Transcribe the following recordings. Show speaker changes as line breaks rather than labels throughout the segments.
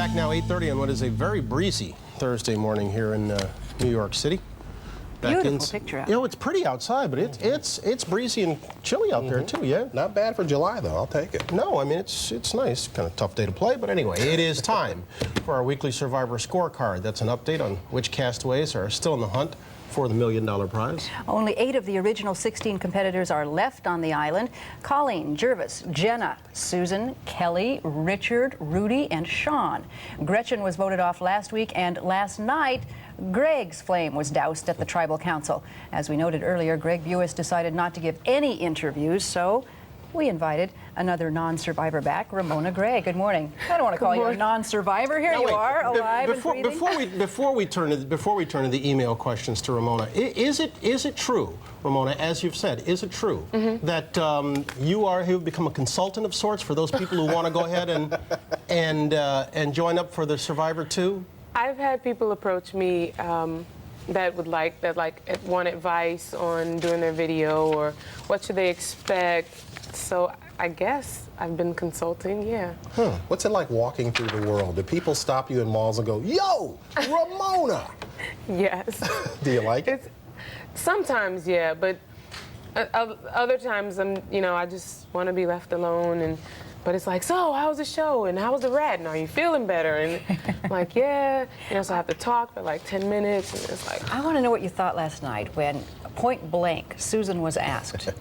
back now, 8:30 on what is a very breezy Thursday morning here in New York City.
Beautiful picture out.
You know, it's pretty outside, but it's breezy and chilly out there too. Yeah,
not bad for July though. I'll take it.
No, I mean it's nice. Kind of tough day to play, but anyway, it is time for our weekly Survivor scorecard. That's an update on which castaways are still in the hunt for the $1 million prize.
Only 8 of the original 16 competitors are left on the island. Colleen, Jervis, Jenna, Susan, Kelly, Richard, Rudy, and Sean. Gretchen was voted off last week, and last night, Greg's flame was doused at the Tribal Council. As we noted earlier, Greg Buis decided not to give any interviews, so we invited another non-survivor back, Ramona Gray. Good morning. I don't want to call you a non-survivor. Here you are, alive and breathing.
Before we turn to the email questions to Ramona, is it true, Ramona, as you've said, is it true that you've become a consultant of sorts for those people who want to go ahead and join up for the Survivor 2?
I've had people approach me that want advice on doing their video or what should they expect. So I guess I've been consulting, yeah.
What's it like walking through the world? Do people stop you in malls and go, "Yo, Ramona"?
Yes.
Do you like it?
Sometimes, yeah, but other times I just want to be left alone. But it's like, so how was the show and how was the rat and are you feeling better? And I'm like, yeah. So I have to talk for like 10 minutes and it's like.
I want to know what you thought last night when, point blank, Susan was asked,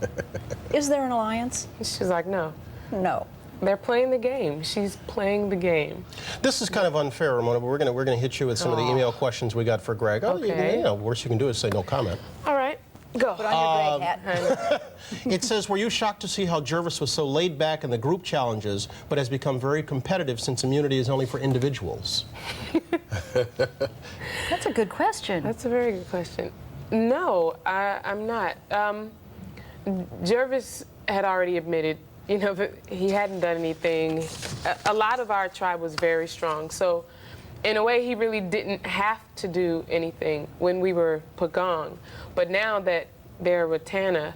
is there an alliance?
She's like, no.
No.
They're playing the game. She's playing the game.
This is kind of unfair, Ramona, but we're gonna hit you with some of the email questions we got for Greg.
Okay.
Worst you can do is say no comment.
All right. Go.
Put on your Greg hat.
It says, were you shocked to see how Jervis was so laid back in the group challenges, but has become very competitive since immunity is only for individuals?
That's a good question.
That's a very good question. No, I'm not. Jervis had already admitted, that he hadn't done anything. A lot of our tribe was very strong, so in a way, he really didn't have to do anything when we were Pagong. But now that they're with Tana,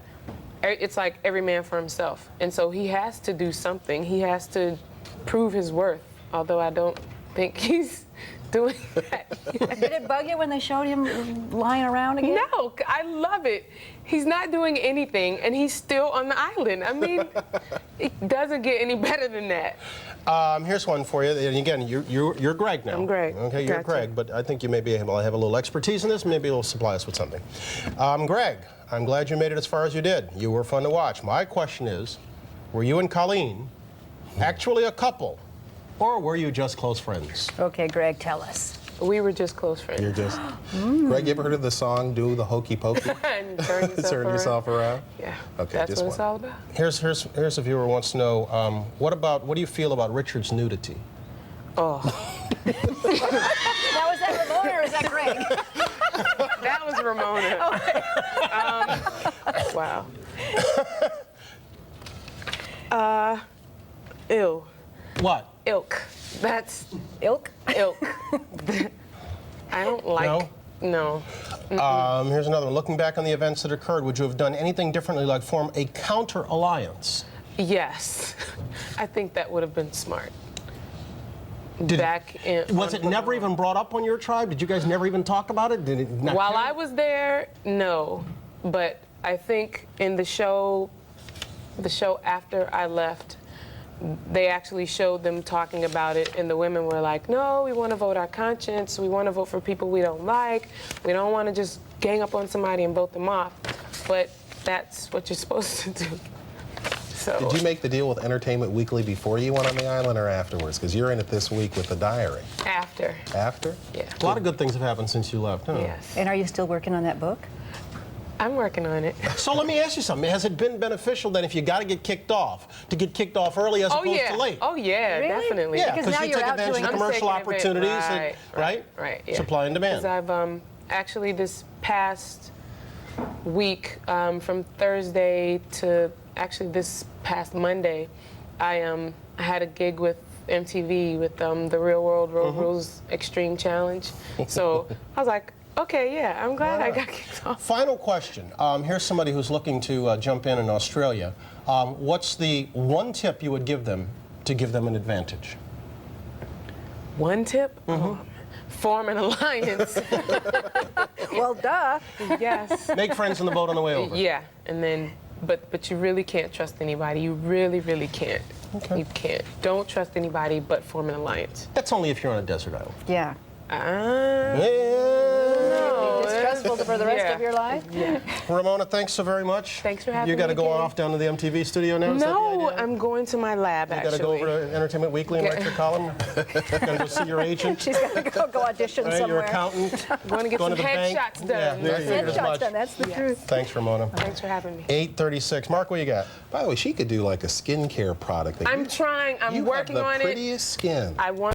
it's like every man for himself. And so he has to do something. He has to prove his worth, although I don't think he's doing that.
Did it bug you when they showed him lying around again?
No, I love it. He's not doing anything, and he's still on the island. I mean, it doesn't get any better than that.
Here's one for you. And again, you're Greg now.
I'm Greg.
Okay, you're
Gotcha.
Greg, but I think you may be able to have a little expertise in this. Maybe it'll supply us with something. Greg, I'm glad you made it as far as you did. You were fun to watch. My question is, were you and Colleen actually a couple, or were you just close friends?
Okay, Greg, tell us.
We were just close friends.
You're just. Greg, you ever heard of the song "Do the Hokey Pokey"?
And turn
yourself around.
Yeah.
Okay,
That's
just
what it's all about.
Here's a viewer who wants to know, what do you feel about Richard's nudity?
Oh.
Now, is that Ramona or is that Greg?
That was Ramona. Wow. Ew.
What?
Ilk. That's
Ilk?
ilk. I don't like. No.
Here's another one. Looking back on the events that occurred, would you have done anything differently, like form a counter-alliance?
Yes. I think that would have been smart.
Was it never even brought up on your tribe? Did you guys never even talk about it? Did it not
While I was there, no. But I think in the show after I left, they actually showed them talking about it, and the women were like, no, we want to vote our conscience. We want to vote for people we don't like. We don't want to just gang up on somebody and vote them off. But that's what you're supposed to do. So.
Did you make the deal with Entertainment Weekly before you went on the island or afterwards? Because you're in it this week with the diary.
After.
After?
Yeah.
A lot of good things have happened since you left, huh?
Yes.
And are you still working on that book?
I'm working on it.
So let me ask you something. Has it been beneficial then if you got to get kicked off, to get kicked off early as opposed to late?
Oh, yeah,
Really?
definitely.
Yeah,
Because now
you
you're
take
out
advantage of
doing-
commercial
I'm taking
opportunities,
advantage. Right. Yeah.
Supply and demand.
Because I've actually this past week, from Thursday to actually this past Monday, I had a gig with MTV with the Real World Road Rules Extreme Challenge. So I was like, okay, yeah, I'm glad I got kicked off.
Final question. Here's somebody who's looking to jump in Australia. What's the one tip you would give them to give them an advantage?
One tip? Form an alliance.
Well, duh.
Yes.
Make friends on the boat on the way over.
Yeah, and then, but you really can't trust anybody. You really, really can't.
Okay.
You can't. Don't trust anybody, but form an alliance.
That's only if you're on a desert island.
Yeah.
Yeah.
Stressful for the rest of your life?
Yeah.
Ramona, thanks so very much.
Thanks for having
You got to
me
go
again.
off down to the MTV studio now? Is that the
No,
idea?
I'm going to my lab,
You got
actually.
to go over to Entertainment Weekly and write your column? Got to go see your agent?
She's got to go audition
Right, your
somewhere.
accountant?
Going to get
Going
some
to the bank?
headshots done.
Yeah, there you go. As
Headshots
much.
done, that's the truth.
Thanks, Ramona.
Thanks for having me.
8:36. Mark, what you got?
By the way, she could do like a skincare product.
I'm trying. I'm
you
working
have the
on it.
prettiest skin.
I want